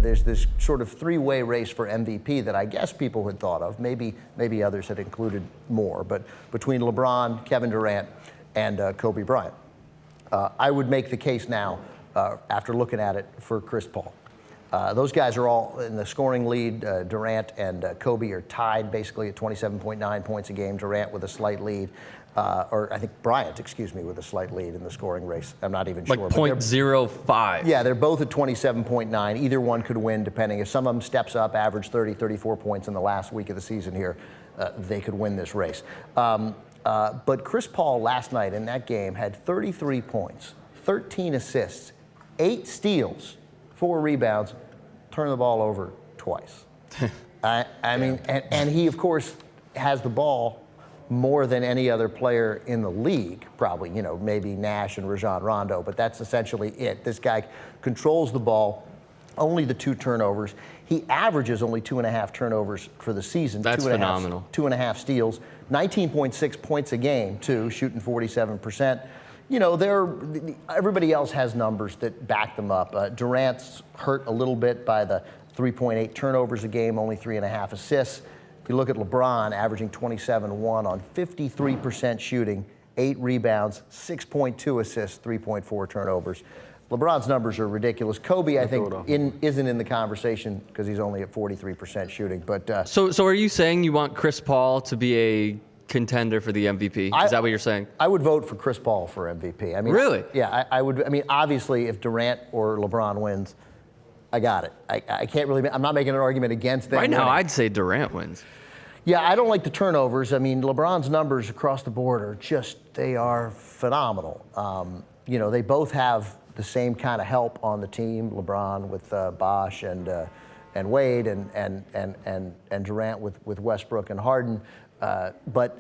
there's this sort of three-way race for MVP that I guess people had thought of. Maybe others had included more, but between LeBron, Kevin Durant, and Kobe Bryant. I would make the case now, after looking at it, for Chris Paul. Those guys are all in the scoring lead. Durant and Kobe are tied basically at 27.9 points a game. Durant with a slight lead. Or I think Bryant, excuse me, with a slight lead in the scoring race. I'm not even sure. Like .05. Yeah, they're both at 27.9. Either one could win, depending. If some of them steps up, average 30, 34 points in the last week of the season here, they could win this race. But Chris Paul last night in that game had 33 points, 13 assists, 8 steals, 4 rebounds, turned the ball over twice. I mean, and he, of course, has the ball more than any other player in the league, probably, you know, maybe Nash and Rajon Rondo, but that's essentially it. This guy controls the ball, only the 2 turnovers. He averages only 2.5 turnovers for the season. That's phenomenal. 2.5 steals, 19.6 points a game, too, shooting 47%. You know, everybody else has numbers that back them up. Durant's hurt a little bit by the 3.8 turnovers a game, only 3.5 assists. You look at LeBron averaging 27-1 on 53% shooting, 8 rebounds, 6.2 assists, 3.4 turnovers. LeBron's numbers are ridiculous. Kobe, I think, isn't in the conversation because he's only at 43% shooting. But so are you saying you want Chris Paul to be a contender for the MVP? Is that what you're saying? I would vote for Chris Paul for MVP. I mean, really? Yeah, I would. I mean, obviously, if Durant or LeBron wins, I got it. I can't really. I'm not making an argument against them. Right now, winning. I'd say Durant wins. Yeah, I don't like the turnovers. I mean, LeBron's numbers across the board are they are phenomenal. You know, they both have the same kind of help on the team. LeBron with Bosh and Wade, and Durant with Westbrook and Harden. But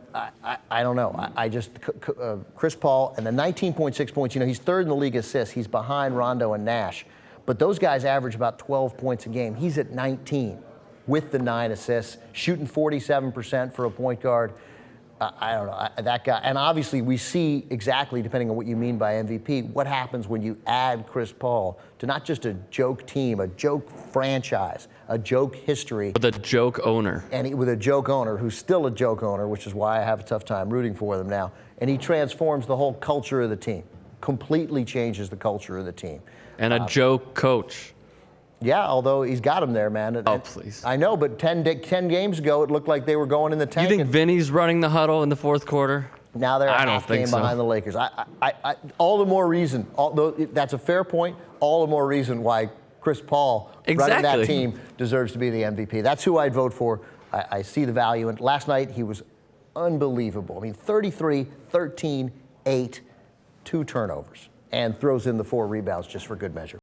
I don't know. I just Chris Paul and the 19.6 points. You know, he's 3rd in the league assists. He's behind Rondo and Nash, but those guys average about 12 points a game. He's at 19. With the 9 assists, shooting 47% for a point guard. I don't know, that guy. And obviously we see exactly, depending on what you mean by MVP, what happens when you add Chris Paul to not just a joke team, a joke franchise, a joke history. With a joke owner. And with a joke owner who's still a joke owner, which is why I have a tough time rooting for them now. And he transforms the whole culture of the team, completely changes the culture of the team. And a joke coach. Yeah, although he's got him there, man. Oh, please. I know, but 10 games ago, it looked like they were going in the tank. You think Vinny's running the huddle in the 4th quarter? Now they're a half game behind the Lakers. All the more reason, that's a fair point, all the more reason why Chris Paul running that team deserves to be the MVP. That's who I'd vote for. I see the value. And last night, he was unbelievable. I mean, 33, 13, 8, 2 turnovers, and throws in the 4 rebounds just for good measure.